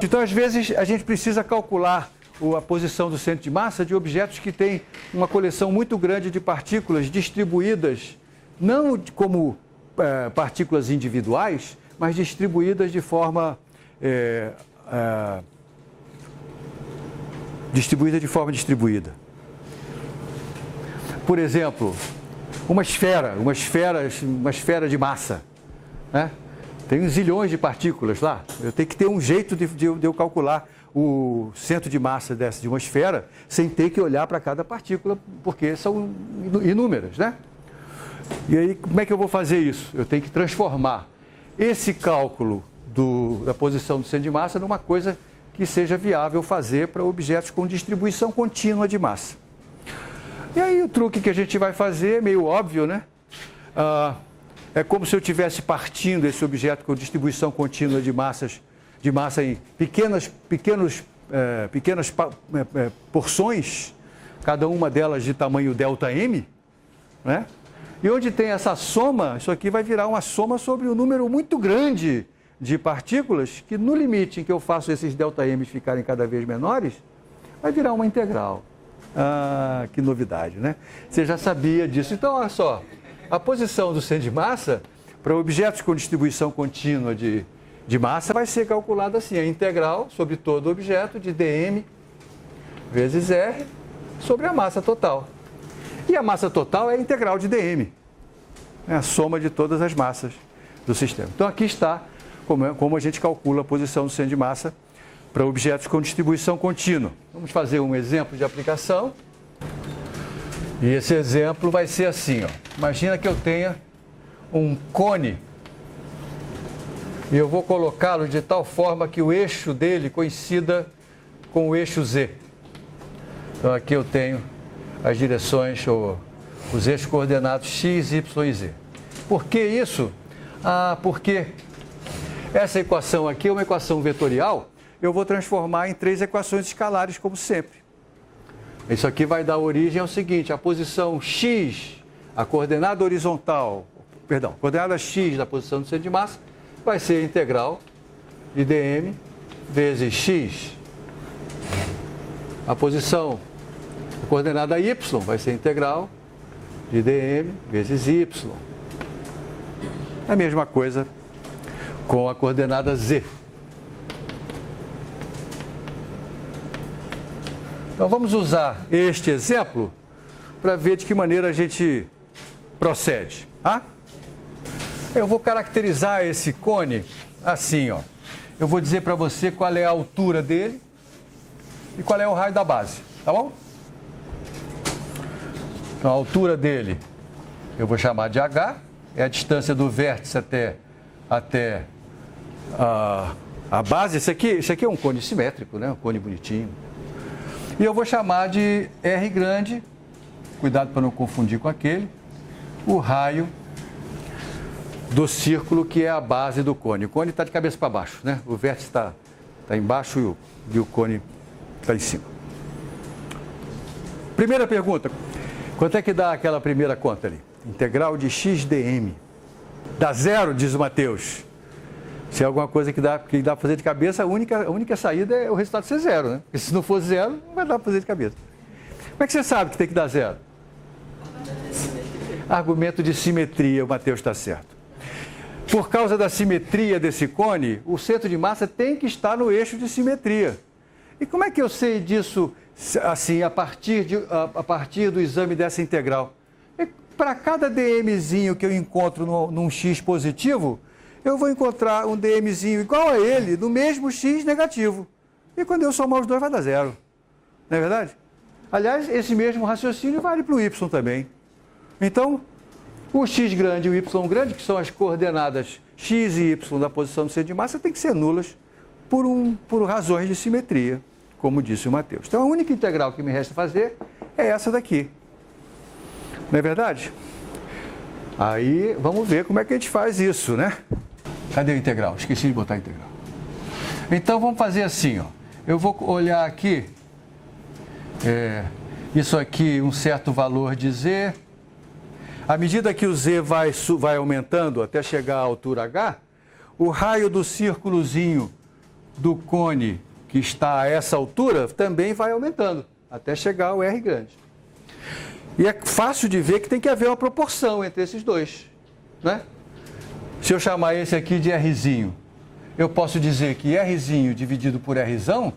Então, às vezes, a gente precisa calcular a posição do centro de massa de objetos que têm uma coleção muito grande de partículas distribuídas, não como partículas individuais, mas distribuídas de forma distribuída. Por exemplo, uma esfera de massa, né? Tem zilhões de partículas lá. Eu tenho que ter um jeito de eu calcular o centro de massa de uma esfera sem ter que olhar para cada partícula, porque são inúmeras, né? E aí, como é que eu vou fazer isso? Eu tenho que transformar esse cálculo da posição do centro de massa numa coisa que seja viável fazer para objetos com distribuição contínua de massa. E aí o truque que a gente vai fazer é meio óbvio, né? É como se eu estivesse partindo esse objeto com distribuição contínua de massa em pequenas porções, cada uma delas de tamanho ΔM, né? E onde tem essa soma, isso aqui vai virar uma soma sobre um número muito grande de partículas, que no limite em que eu faço esses ΔM ficarem cada vez menores, vai virar uma integral. Ah, que novidade, né? Você já sabia disso. Então, olha só, a posição do centro de massa para objetos com distribuição contínua de massa vai ser calculada assim, a integral sobre todo objeto de dm vezes R sobre a massa total. E a massa total é a integral de dm, é a soma de todas as massas do sistema. Então aqui está como a gente calcula a posição do centro de massa para objetos com distribuição contínua. Vamos fazer um exemplo de aplicação. E esse exemplo vai ser assim, ó. Imagina que eu tenha um cone e eu vou colocá-lo de tal forma que o eixo dele coincida com o eixo Z. Então aqui eu tenho as direções, ou os eixos coordenados x, y e z. Por que isso? Porque essa equação aqui é uma equação vetorial, eu vou transformar em 3 equações escalares, como sempre. Isso aqui vai dar origem ao seguinte: a posição x, a coordenada horizontal, a coordenada x da posição do centro de massa, vai ser a integral de dm vezes x. A coordenada y vai ser a integral de dm vezes y. A mesma coisa com a coordenada z. Então vamos usar este exemplo para ver de que maneira a gente procede. Eu vou caracterizar esse cone assim, ó. Eu vou dizer para você qual é a altura dele e qual é o raio da base, tá bom? Então a altura dele eu vou chamar de h, é a distância do vértice até a base. Isso aqui é um cone simétrico, né? Um cone bonitinho. E eu vou chamar de R grande, cuidado para não confundir com aquele, o raio do círculo que é a base do cone. O cone está de cabeça para baixo, né? O vértice está embaixo e o cone está em cima. Primeira pergunta: quanto é que dá aquela primeira conta ali? Integral de x dm. Dá zero, diz o Matheus. Se é alguma coisa que dá para fazer de cabeça, a única saída é o resultado ser zero, né? Porque se não for zero, não vai dar para fazer de cabeça. Como é que você sabe que tem que dar zero? Argumento de simetria, o Matheus está certo. Por causa da simetria desse cone, o centro de massa tem que estar no eixo de simetria. E como é que eu sei disso, assim, a partir do exame dessa integral? Para cada dmzinho que eu encontro num x positivo, eu vou encontrar um dmzinho igual a ele no mesmo x negativo. E quando eu somar os dois vai dar zero. Não é verdade? Aliás, esse mesmo raciocínio vale para o y também. Então, o x grande e o y grande, que são as coordenadas x e y da posição do centro de massa, tem que ser nulas por razões de simetria, como disse o Matheus. Então, a única integral que me resta fazer é essa daqui. Não é verdade? Aí, vamos ver como é que a gente faz isso, né? Cadê a integral? Esqueci de botar a integral. Então, vamos fazer assim, ó. Eu vou olhar aqui, isso aqui, um certo valor de z. À medida que o z vai aumentando até chegar à altura h, o raio do círculozinho do cone que está a essa altura também vai aumentando, até chegar ao R grande. E é fácil de ver que tem que haver uma proporção entre esses dois, né? Se eu chamar esse aqui de Rzinho, eu posso dizer que Rzinho dividido por Rzão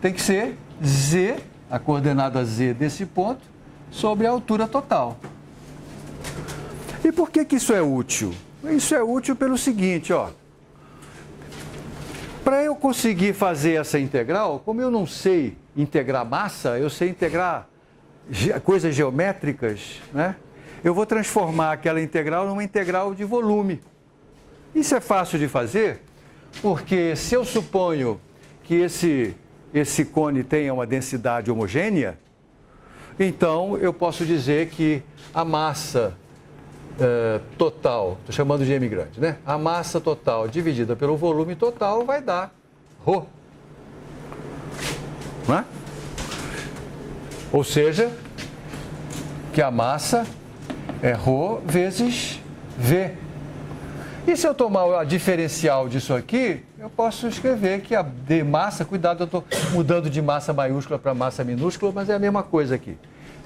tem que ser Z, a coordenada Z desse ponto, sobre a altura total. E por que isso é útil? Isso é útil pelo seguinte, ó. Para eu conseguir fazer essa integral, como eu não sei integrar massa, eu sei integrar coisas geométricas, né? Eu vou transformar aquela integral numa integral de volume. Isso é fácil de fazer, porque se eu suponho que esse cone tenha uma densidade homogênea, então eu posso dizer que a massa total, estou chamando de M grande, né? A massa total dividida pelo volume total vai dar ρ. Não é? Ou seja, que a massa é ρ vezes V. E se eu tomar a diferencial disso aqui, eu posso escrever que a de massa, cuidado, eu estou mudando de massa maiúscula para massa minúscula, mas é a mesma coisa aqui.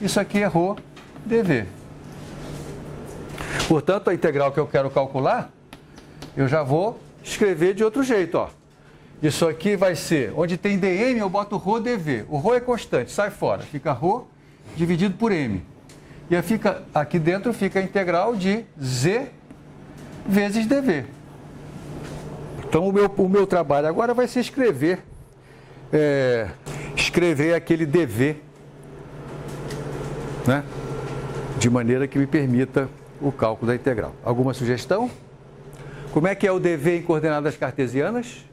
Isso aqui é ρ dV. Portanto, a integral que eu quero calcular, eu já vou escrever de outro jeito, ó. Isso aqui vai ser, onde tem dm, eu boto ρ dV. O ρ é constante, sai fora, fica ρ dividido por m. E aqui dentro fica a integral de z vezes dV. Então, o meu trabalho agora vai ser escrever aquele dV, né? De maneira que me permita o cálculo da integral. Alguma sugestão? Como é que é o dV em coordenadas cartesianas?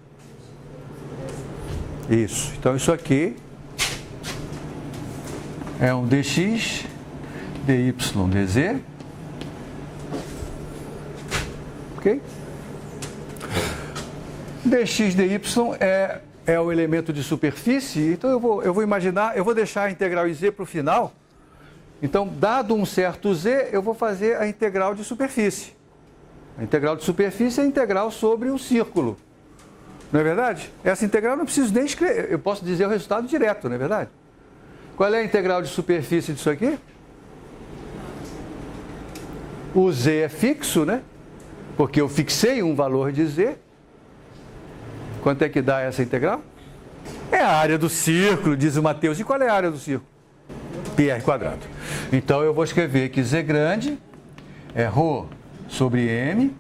Isso. Então, isso aqui é um dx, dy, dz. Ok? Dx, dy é o elemento de superfície. Então, eu vou imaginar, eu vou deixar a integral em z para o final. Então, dado um certo z, eu vou fazer a integral de superfície. A integral de superfície é a integral sobre um círculo. Não é verdade? Essa integral eu não preciso nem escrever, eu posso dizer o resultado direto, não é verdade? Qual é a integral de superfície disso aqui? O z é fixo, né? Porque eu fixei um valor de z. Quanto é que dá essa integral? É a área do círculo, diz o Mateus. E qual é a área do círculo? πr quadrado. Então, eu vou escrever que z grande é ρ sobre m,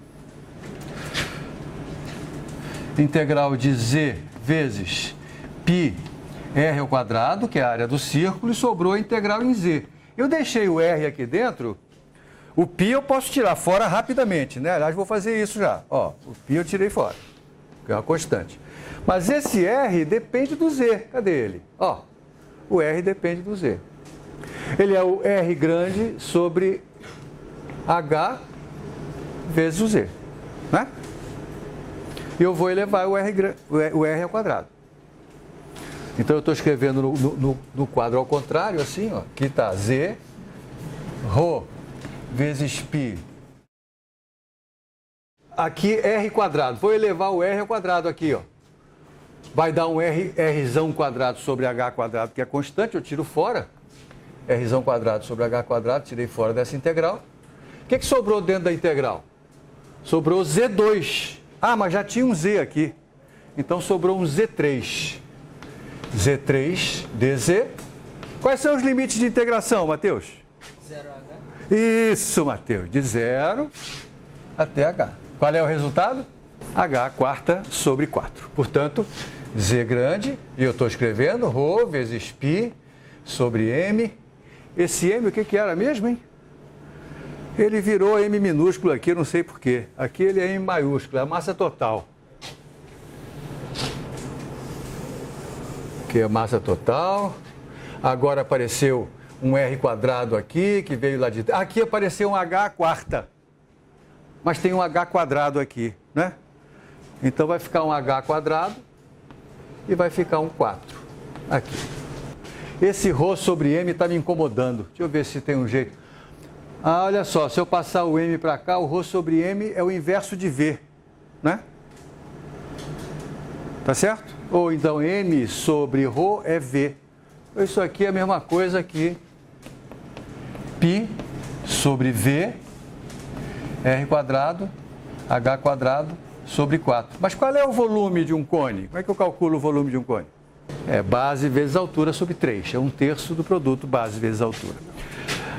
integral de z vezes πr ao quadrado, que é a área do círculo, e sobrou a integral em z. Eu deixei o r aqui dentro, o π eu posso tirar fora rapidamente, né? Aliás, vou fazer isso já. Ó, o π eu tirei fora, que é uma constante. Mas esse r depende do z. Cadê ele? Ó, o r depende do z. Ele é o R grande sobre H vezes o Z, né? E eu vou elevar o R ao quadrado. Então, eu estou escrevendo no quadro ao contrário, assim, ó. Aqui está Z, ρ vezes π. Aqui, R quadrado. Vou elevar o R ao quadrado aqui, ó. Vai dar um Rzão quadrado sobre H quadrado, que é constante, eu tiro fora. Rzão quadrado sobre H quadrado, tirei fora dessa integral. O que sobrou dentro da integral? Sobrou Z2. Ah, mas já tinha um Z aqui. Então, sobrou um Z3. Z3 dz. Quais são os limites de integração, Mateus? 0h. Isso, Mateus. De 0 até H. Qual é o resultado? H quarta sobre 4. Portanto, Z grande, e eu estou escrevendo ρ vezes π sobre m. Esse m, o que era mesmo, hein? Ele virou m minúsculo aqui, não sei porquê. Aqui ele é m maiúsculo, é a massa total. Aqui é a massa total. Agora apareceu um r quadrado aqui, que veio lá de... Aqui apareceu um h quarta. Mas tem um h quadrado aqui, né? Então vai ficar um h quadrado e vai ficar um 4 aqui. Esse ρ sobre m está me incomodando. Deixa eu ver se tem um jeito. Ah, olha só, se eu passar o m para cá, o ρ sobre m é o inverso de v, né? Tá certo? Ou então M sobre ρ é V. Isso aqui é a mesma coisa que π sobre V, R quadrado, H quadrado sobre 4. Mas qual é o volume de um cone? Como é que eu calculo o volume de um cone? É base vezes altura sobre 3. É 1/3 do produto base vezes altura.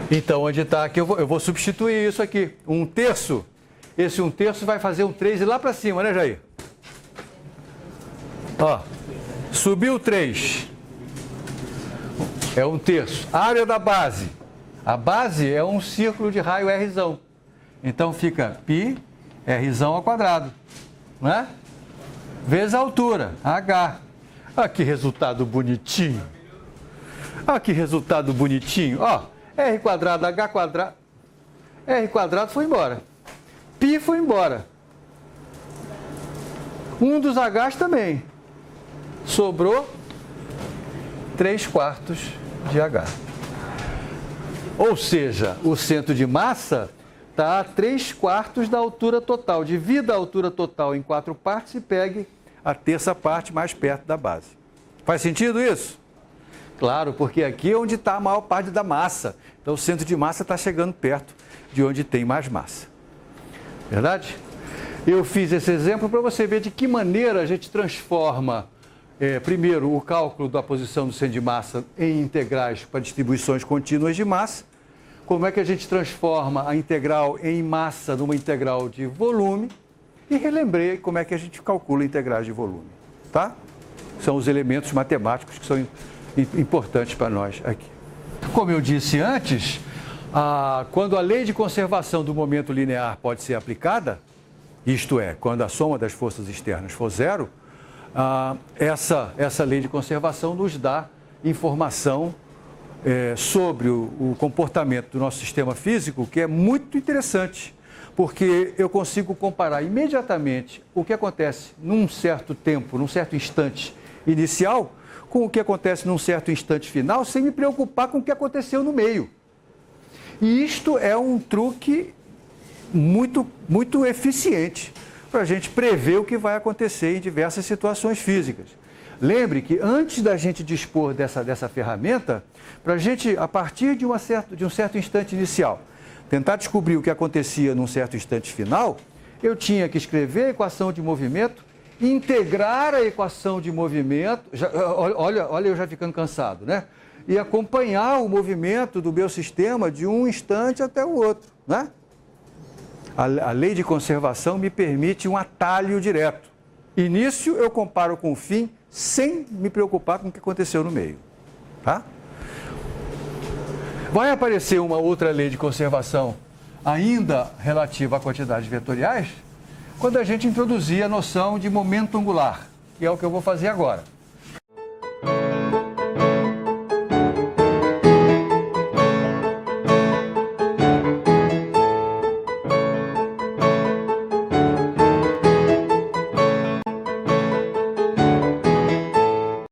Então, onde está aqui, eu vou substituir isso aqui. 1/3. Esse 1/3 vai fazer um 3 e lá para cima, né, Jair? Ó, subiu 3. É 1/3. A área da base. A base é um círculo de raio Rzão. Então, fica π Rzão ao quadrado. Né? Vezes a altura, H. Olha que resultado bonitinho. Olha que resultado bonitinho. Ó, R quadrado, H quadrado. R quadrado foi embora. π foi embora. Um dos H's também. Sobrou 3/4 de H. Ou seja, o centro de massa está a 3/4 da altura total. Divida a altura total em 4 partes e pegue a terça parte mais perto da base. Faz sentido isso? Claro, porque aqui é onde está a maior parte da massa. Então o centro de massa está chegando perto de onde tem mais massa. Verdade? Eu fiz esse exemplo para você ver de que maneira a gente transforma, primeiro, o cálculo da posição do centro de massa em integrais para distribuições contínuas de massa. Como é que a gente transforma a integral em massa numa integral de volume. E relembrei como é que a gente calcula integrais de volume. Tá? São os elementos matemáticos que são importantes para nós aqui. Como eu disse antes, quando a lei de conservação do momento linear pode ser aplicada, isto é, quando a soma das forças externas for zero, essa lei de conservação nos dá informação sobre o comportamento do nosso sistema físico, que é muito interessante, porque eu consigo comparar imediatamente o que acontece num certo tempo, num certo instante inicial, com o que acontece num certo instante final, sem me preocupar com o que aconteceu no meio. E isto é um truque muito, muito eficiente para a gente prever o que vai acontecer em diversas situações físicas. Lembre que antes da gente dispor dessa ferramenta, para a gente, a partir de um certo instante inicial, tentar descobrir o que acontecia num certo instante final, eu tinha que escrever a equação de movimento, integrar a equação de movimento, olha eu já ficando cansado, né? E acompanhar o movimento do meu sistema de um instante até o outro, né? A lei de conservação me permite um atalho direto. Início eu comparo com o fim, sem me preocupar com o que aconteceu no meio. Tá? Vai aparecer uma outra lei de conservação ainda relativa a quantidades vetoriais, quando a gente introduzir a noção de momento angular, que é o que eu vou fazer agora.